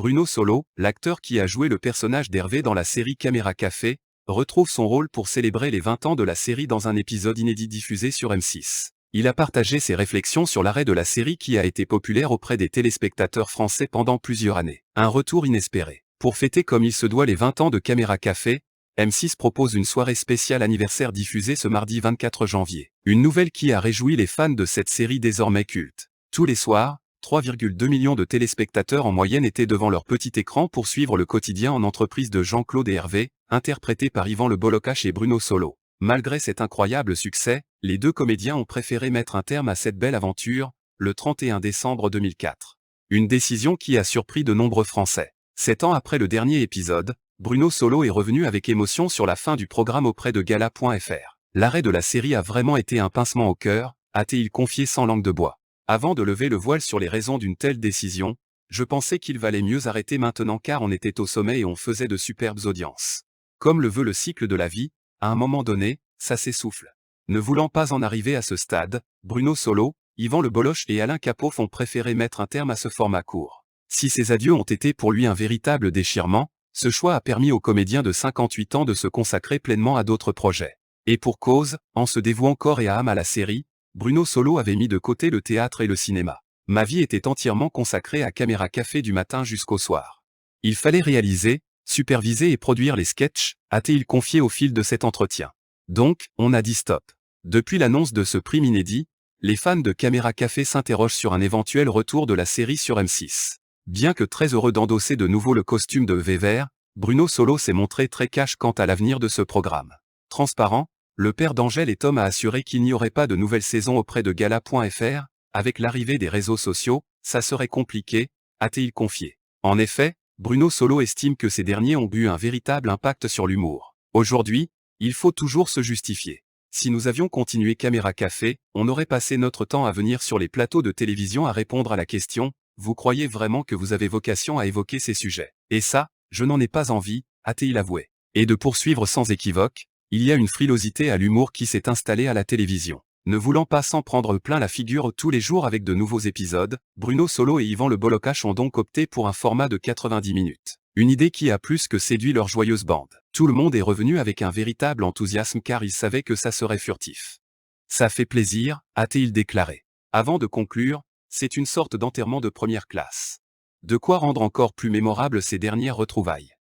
Bruno Solo, l'acteur qui a joué le personnage d'Hervé dans la série Caméra Café, retrouve son rôle pour célébrer les 20 ans de la série dans un épisode inédit diffusé sur M6. Il a partagé ses réflexions sur l'arrêt de la série qui a été populaire auprès des téléspectateurs français pendant plusieurs années. Un retour inespéré. Pour fêter comme il se doit les 20 ans de Caméra Café, M6 propose une soirée spéciale anniversaire diffusée ce mardi 24 janvier. Une nouvelle qui a réjoui les fans de cette série désormais culte. Tous les soirs, 3,2 millions de téléspectateurs en moyenne étaient devant leur petit écran pour suivre le quotidien en entreprise de Jean-Claude et Hervé, interprétés par Yvan Le Bolocache et Bruno Solo. Malgré cet incroyable succès, les deux comédiens ont préféré mettre un terme à cette belle aventure, le 31 décembre 2004. Une décision qui a surpris de nombreux Français. 7 ans après le dernier épisode, Bruno Solo est revenu avec émotion sur la fin du programme auprès de Gala.fr. L'arrêt de la série a vraiment été un pincement au cœur, a-t-il confié sans langue de bois. Avant de lever le voile sur les raisons d'une telle décision, je pensais qu'il valait mieux arrêter maintenant car on était au sommet et on faisait de superbes audiences. Comme le veut le cycle de la vie, à un moment donné, ça s'essouffle. Ne voulant pas en arriver à ce stade, Bruno Solo, Yvan Le Boloche et Alain Capoff ont préféré mettre un terme à ce format court. Si ces adieux ont été pour lui un véritable déchirement, ce choix a permis au comédien de 58 ans de se consacrer pleinement à d'autres projets. Et pour cause, en se dévouant corps et âme à la série, Bruno Solo avait mis de côté le théâtre et le cinéma. Ma vie était entièrement consacrée à Caméra Café du matin jusqu'au soir. Il fallait réaliser, superviser et produire les sketchs, a-t-il confié au fil de cet entretien. Donc, on a dit stop. Depuis l'annonce de ce prime inédit, les fans de Caméra Café s'interrogent sur un éventuel retour de la série sur M6. Bien que très heureux d'endosser de nouveau le costume de Vévert, Bruno Solo s'est montré très cash quant à l'avenir de ce programme. Transparent, le père d'Angèle et Tom a assuré qu'il n'y aurait pas de nouvelle saison auprès de Gala.fr, avec l'arrivée des réseaux sociaux, ça serait compliqué, a-t-il confié. En effet, Bruno Solo estime que ces derniers ont eu un véritable impact sur l'humour. Aujourd'hui, il faut toujours se justifier. Si nous avions continué Caméra Café, on aurait passé notre temps à venir sur les plateaux de télévision à répondre à la question « Vous croyez vraiment que vous avez vocation à évoquer ces sujets ?» Et ça, je n'en ai pas envie, a-t-il avoué. Et de poursuivre sans équivoque, il y a une frilosité à l'humour qui s'est installée à la télévision. Ne voulant pas s'en prendre plein la figure tous les jours avec de nouveaux épisodes, Bruno Solo et Yvan Le Bolocache ont donc opté pour un format de 90 minutes. Une idée qui a plus que séduit leur joyeuse bande. Tout le monde est revenu avec un véritable enthousiasme car ils savaient que ça serait furtif. Ça fait plaisir, a-t-il déclaré. Avant de conclure, c'est une sorte d'enterrement de première classe. De quoi rendre encore plus mémorable ces dernières retrouvailles.